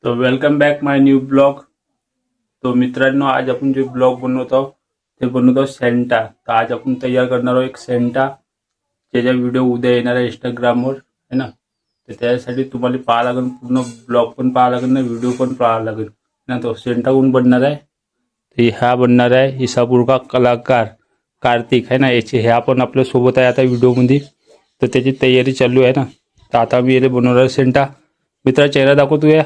तो welcome back माय new blog. तो मित्रांनो, आज आपण जे ब्लॉग बनवत आहोत ते बनवत आहोत सेंटा। तर आज आपण तयार करणार आहोत एक सेंटा, ज्याचा व्हिडिओ उद्या येणार आहे इंस्टाग्रामवर, है ना। तर त्यासाठी तुम्हाला पाहावं लागेल, पूर्ण ब्लॉग पण पाहावं लागेल ना, व्हिडिओ पण पाहावं लागेल ना। तो सेंटा कोण बनणार आहे, तर हा बनणार आहे इसापूर का कलाकार कार्तिक, है ना। याची ह्या पण आपल्या सोबत आहे आता व्हिडिओमध्ये, तर त्याची तयारी चालू आहे ना। तर आता मी याला बनवणार आहे सेंटा। मित्रा, चेहरा दाखव तू या।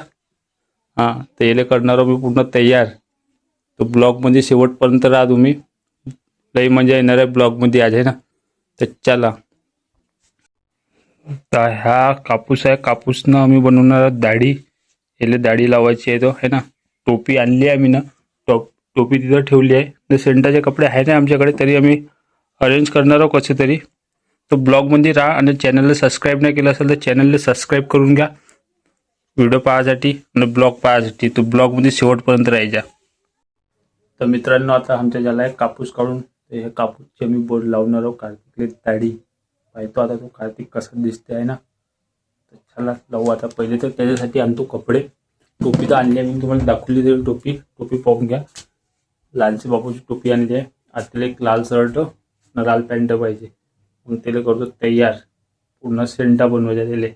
हां, तर याला करणार मी पूर्ण तयार। तो ब्लॉगमध्ये शेवटपर्यंत राहा तुम्ही, लई मजा येणार आहे ब्लॉगमध्ये आज, आहे ना। तर चला, तर हा कापूस आहे, कापूसनं आम्ही बनवणार दाढी। याला दाढी लावायची आहे तो, है ना। टोपी आणली आहे मी ना, टोपी तिथं ठेवली आहे। तर सेंटाचे कपडे आहे ना आमच्याकडे, तरी आम्ही अरेंज करणार आहोत कसे तरी। तो ब्लॉगमध्ये राहा आणि चॅनलला सबस्क्राईब नाही केलं असेल तर चॅनलला सबस्क्राईब करून घ्या, व्हिडिओ पाहायसाठी आणि ब्लॉग पाहायसाठी। तो ब्लॉगमध्ये शेवटपर्यंत राहायचा। तर मित्रांनो, आता आमच्या झाला आहे कापूस काढून, हे कापूसचे मी बोर्ड लावणार आहोत कार्तिकले दाढी। पाहतो आता तो कार्तिक कसा दिसते, आहे ना। तर चला लावू आता। पहिले तर त्याच्यासाठी आणतो कपडे। टोपी तर आणली आहे मी, तुम्हाला दाखवली तरी टोपी पाहून घ्या। लालची बापूची टोपी आणली आहे। आता एक लाल शर्ट आणि लाल पॅन्ट पाहिजे, मग त्याला करतो तयार। पूर्ण सेंटा बनवायचा त्याला।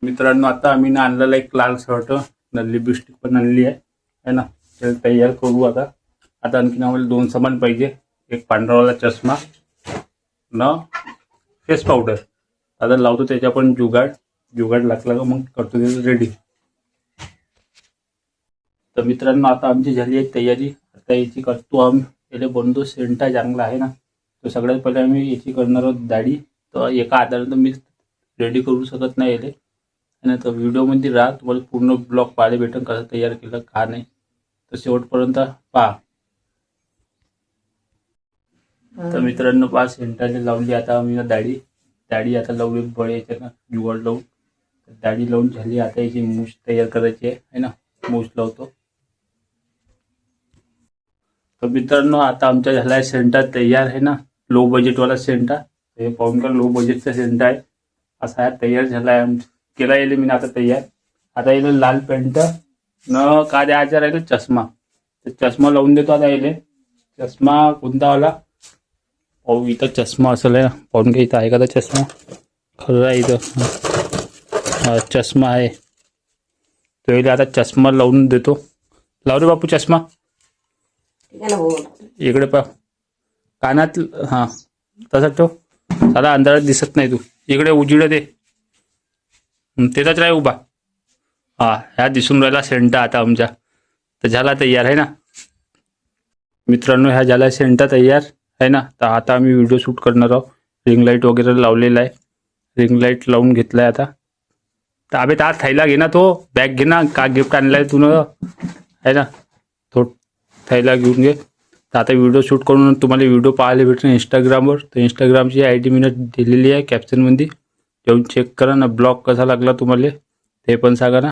मित्रांनो, आता आम्ही ना आणलेला एक लाल शर्ट, लिपस्टिक पण आणली आहे ना। त्याला तयार करू आता। आता आणखीन आम्हाला 2 सामान पाहिजे, एक पांढरावाला चष्मा न फेस पावडर। आता लावतो त्याच्या पण जुगाड लागला का मग करतो त्याचं रेडी। तर मित्रांनो, आता आमची झाली आहे तयारी। आता याची करतो आम्ही, याला बनतो सेंटा चांगला, आहे ना। तर सगळ्यात पहिले आम्ही याची करणार आहोत दाढी। तर एका हाताने मी रेडी करू शकत नाही याला, आणि तर व्हिडिओमध्ये राहा, तुम्हाला पूर्ण ब्लॉग पाहायला भेटेल कसं तयार केलं का नाही। तर शेवटपर्यंत पहा। तर मित्रांनो पहा, सेंटाने लावली आता आम्ही दाढी आता लावली बळे याच्यानं जुगाड लावून। दाढी लावून झाली, आता याची मूछ तयार करायची आहे ना। मूछ लावतो। तर मित्रांनो, आता आमचा झाला आहे सेंटा तयार, आहे ना। लो बजेटवाला सेंटा, हे पाहून का लो बजेटचा सेंटा आहे। असा तयार झाला आहे, केला येईल मी आता तयार। आता येईल लाल पॅन्ट न का द्यायचा राहील चष्मा, तर चष्मा लावून देतो आता येईल। चष्मा कोणता वाला, हो इथं चष्मा असेल आहे, पाहून घ्या इथं आहे का चष्मा, खरं आहे इथं चष्मा आहे। तो येईल आता चष्मा लावून देतो। लाव रे बापू चष्मा, इकडे पहा कानात, हां तसं ठेव, साधा अंधारात दिसत नाही तू, इकडे उजिड दे, त्याचाच राह उभा। हा, ह्या दिसून राहिला सेंटा आता आमचा। तर झाला तयार, आहे ना। मित्रांनो, ह्या झाला सेंटा तयार, आहे ना। तर आता आम्ही व्हिडिओ शूट करणार आहोत। रिंग लाईट वगैरे लावलेला आहे, रिंग लाईट लावून घेतलाय आता। तर अबे तास थैला घे ना, तो बॅग घे ना, का गिफ्ट आणलाय तू, आहे ना। तो थैला घेऊन घे। तर आता व्हिडिओ शूट करून तुम्हाला व्हिडिओ पाहायला भेटेल इंस्टाग्रामवर। तर इंस्टाग्रामची ID मी दिलेली आहे कॅप्शनमध्ये, जाऊन चेक करा ना। ब्लॉग कसा लागला तुम्हाला ते पण सांगा ना।